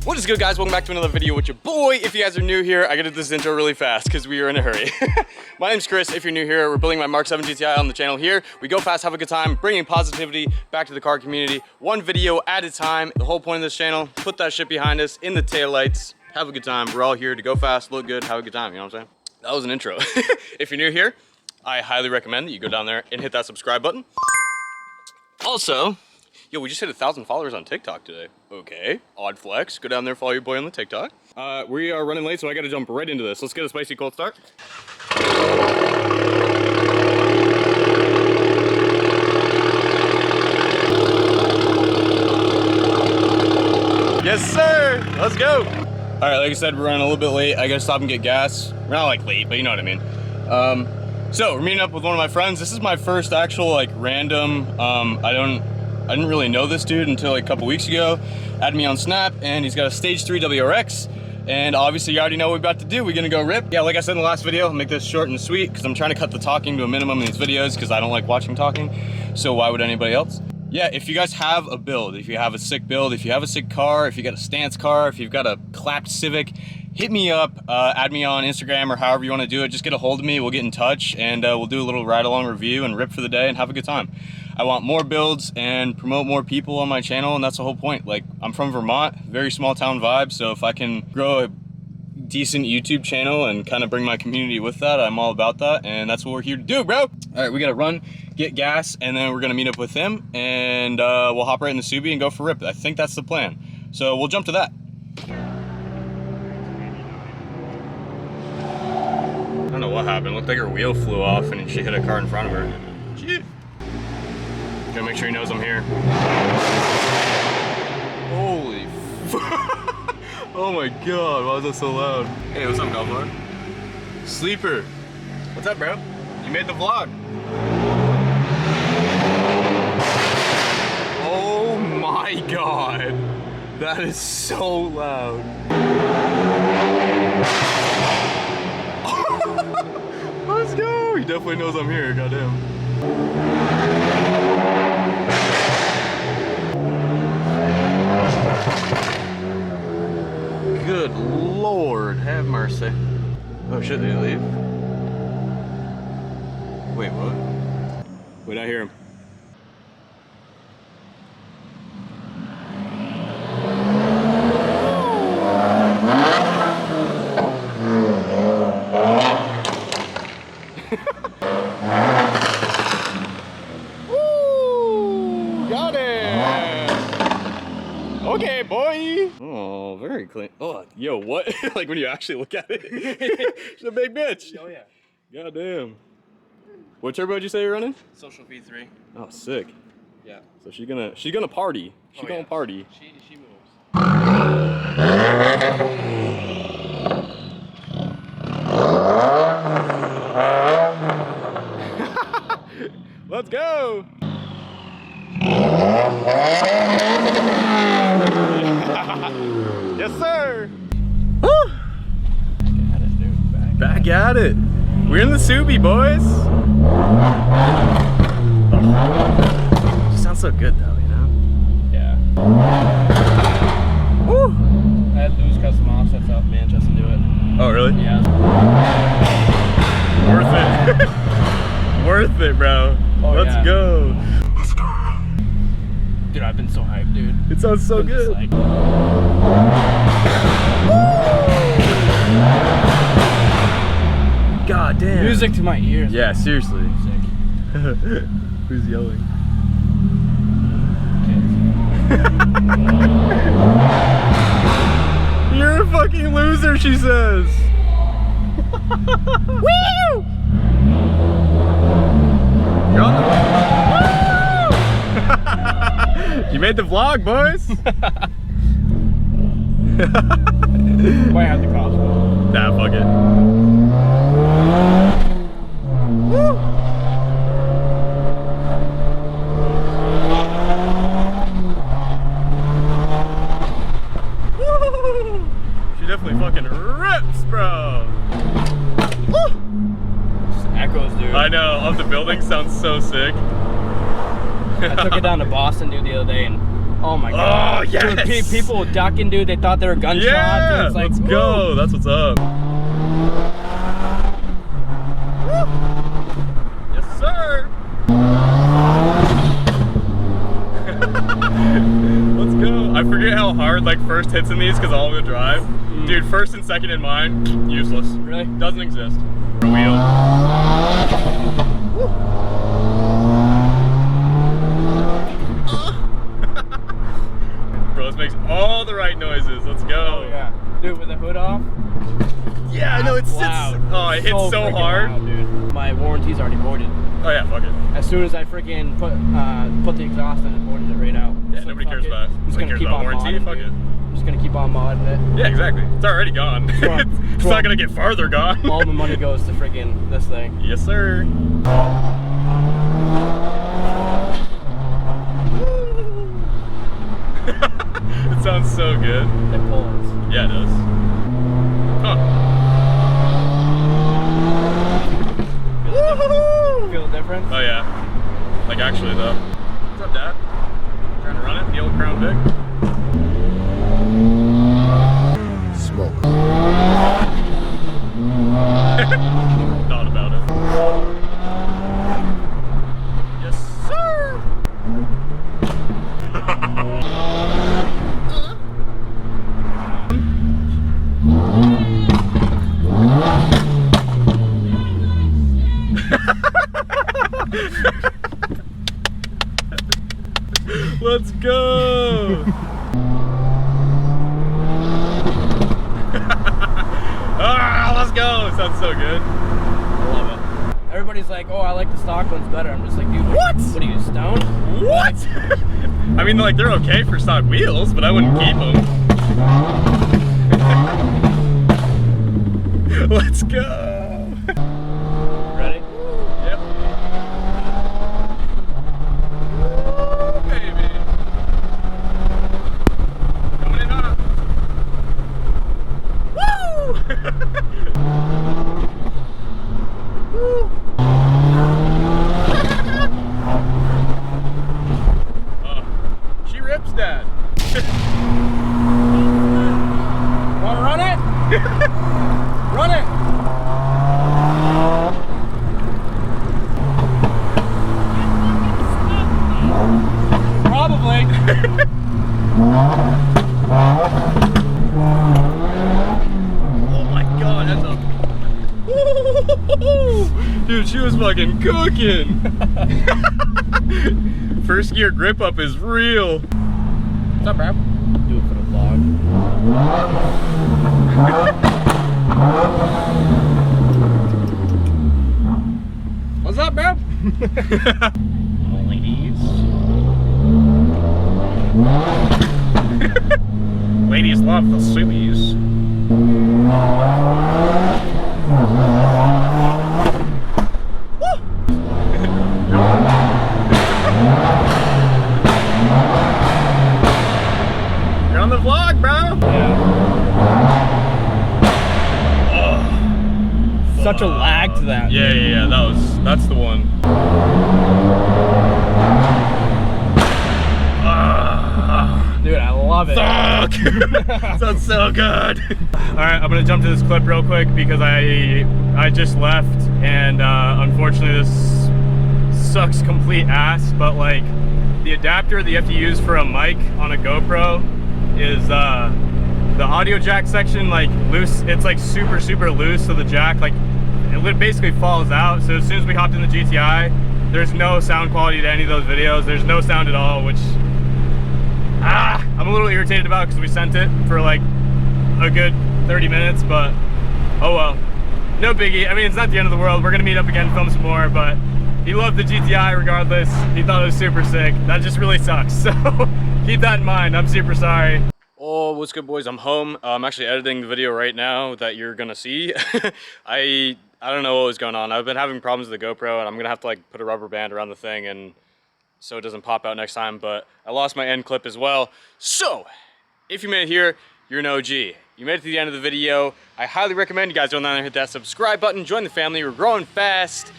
What is good, guys? Welcome back to another video with your boy. If you guys are new here, I gotta do this intro really fast because we are in a hurry. My name's Chris. If you're new here, we're building my Mark 7 GTI on the channel here. We go fast, have a good time, bringing positivity back to the car community, one video at a time. The whole point of this channel, put that shit behind us in the taillights, have a good time. We're all here to go fast, look good, have a good time, you know what I'm saying? That was an intro. If you're new here, I highly recommend that you go down there and hit that subscribe button. Also, yo, we just hit 1,000 followers on TikTok today. Okay, odd flex. Go down there, follow your boy on the TikTok. We are running late, so I gotta jump right into this. Let's get a spicy cold start. Yes, sir. Let's go. All right, like I said, we're running a little bit late. I gotta stop and get gas. We're not like late, but you know what I mean. So we're meeting up with one of my friends. This is my first actual like random, I didn't really know this dude until like a couple weeks ago. Added me on Snap, and he's got a stage 3 WRX. And obviously you already know what we're about to do. We're gonna go rip. Yeah, like I said in the last video, I'll make this short and sweet because I'm trying to cut the talking to a minimum in these videos because I don't like watching talking. So why would anybody else? Yeah, if you guys have a build, if you have a sick build, if you have a sick car, if you got a stance car, if you've got a clapped Civic, hit me up, add me on Instagram or however you want to do it. Just get a hold of me, we'll get in touch, and we'll do a little ride-along review and rip for the day and have a good time. I want more builds and promote more people on my channel, and that's the whole point. Like, I'm from Vermont, very small town vibe, so if I can grow a decent YouTube channel and kind of bring my community with that, I'm all about that, and that's what we're here to do, bro. All right, we gotta run, get gas, and then we're gonna meet up with him, and we'll hop right in the Subi and go for rip. I think that's the plan. So we'll jump to that. I don't know what happened. It looked like her wheel flew off and she hit a car in front of her. Shit. Gotta make sure he knows I'm here. Holy fuck. Oh my god, why was that so loud? Hey, what's up, Goblin? Sleeper. What's up, bro? You made the vlog. Oh my god. That is so loud. Let's go! He definitely knows I'm here, goddamn. Good lord, have mercy. Oh shit, did he leave? Wait, what? Wait, I hear him. Okay, boy. Oh, very clean. Oh, yo, what? Like when you actually look at it, she's a big bitch. Oh yeah. Goddamn. What turbo did you say you're running? Social V3. Oh, sick. Yeah. So she's gonna party. She's gonna party. She moves. Let's go. Yes, sir. Woo. Back at it, dude. Back at it. We're in the Subi, boys. Oh. She sounds so good, though, you know? Yeah. Woo. I had loose custom offsets out in Manchester to do it. Oh, really? Yeah. Worth it. Worth it, bro. Oh, Let's go. Let's go. Dude, I've been so hyped, dude. It sounds so good. Like... God damn. Music to my ears. Yeah, seriously. Music. Who's yelling? You're a fucking loser, she says. Woo! You're on the... You made the vlog, boys. Might have the cost. Nah, fuck it. Woo! She definitely fucking rips, bro. Woo! Just echoes, dude. I know, up the building sounds so sick. I took it down to Boston, dude, the other day, and oh my god. Oh, yes! Dude, people ducking, dude. They thought they were gunshots. Yeah, It's like, let's go. That's what's up. Woo! Yes, sir. Let's go. I forget how hard like first hits in these because all-wheel drive. Dude, first and second in mine, useless. Really? Doesn't exist. A wheel. Bro, this makes all the right noises. Let's go. Oh, yeah. Dude, with the hood off. Yeah, I know, it sits. Loud. Oh, it hits so freaking hard. loud, dude. My warranty's already voided. Oh yeah, fuck it. As soon as I freaking put the exhaust in, it voided it right out. Yeah, So nobody fuck cares it. about it. I'm just Nobody gonna cares keep about on warranty, modding, fuck dude. it. I'm just gonna keep on modding it. Yeah, exactly. It's already gone. It's not gonna get farther gone. All my money goes to freaking this thing. Yes, sir. It sounds so good. It pulls. Yeah, it does. Huh. Feel the difference? Oh yeah. Like actually though. What's up, Dad? Trying to run it? The old Crown Vic? Smoke. Thought about it. Yes, sir! Let's go! Ah, let's go! Sounds so good. I love it. Everybody's like, oh, I like the stock ones better. I'm just like, dude, What? What are you, stoned? What? I mean, like, they're okay for stock wheels, but I wouldn't keep them. Let's go! Ready? Yep. Ooh, baby. Coming in hot. Woo! Woo! She rips, Dad. Wanna run it? Run it! Probably. Oh my god, that's a... Dude, she was fucking cooking. First gear grip up is real. What's up, bro? Do it for the vlog. What's up, bro? Ladies. Ladies love the Subies. You're on the vlog, bro. Yeah. Such a lag to that. Yeah. That's the one. Dude, I love it. Fuck! Sounds so good. All right, I'm gonna jump to this clip real quick because I just left, and unfortunately this sucks complete ass. But like the adapter that you have to use for a mic on a GoPro is the audio jack section like loose. It's like super loose, so the jack like it basically falls out. So as soon as we hopped in the GTI, there's no sound quality to any of those videos. There's no sound at all, which I'm a little irritated about because we sent it for like a good 30 minutes, but oh well, no biggie. I mean, it's not the end of the world. We're gonna meet up again, film some more, but he loved the GTI regardless. He thought it was super sick. That just really sucks. So keep that in mind. I'm super sorry. Oh, what's good, boys? I'm home. I'm actually editing the video right now that you're gonna see. I don't know what was going on. I've been having problems with the GoPro, and I'm gonna have to like put a rubber band around the thing and so it doesn't pop out next time, but I lost my end clip as well. So, if you made it here, you're an OG. You made it to the end of the video. I highly recommend you guys go down there and hit that subscribe button. Join the family. We're growing fast.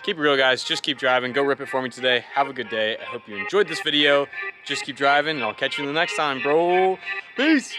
Keep it real, guys. Just keep driving. Go rip it for me today. Have a good day. I hope you enjoyed this video. Just keep driving, and I'll catch you in the next time, bro. Peace.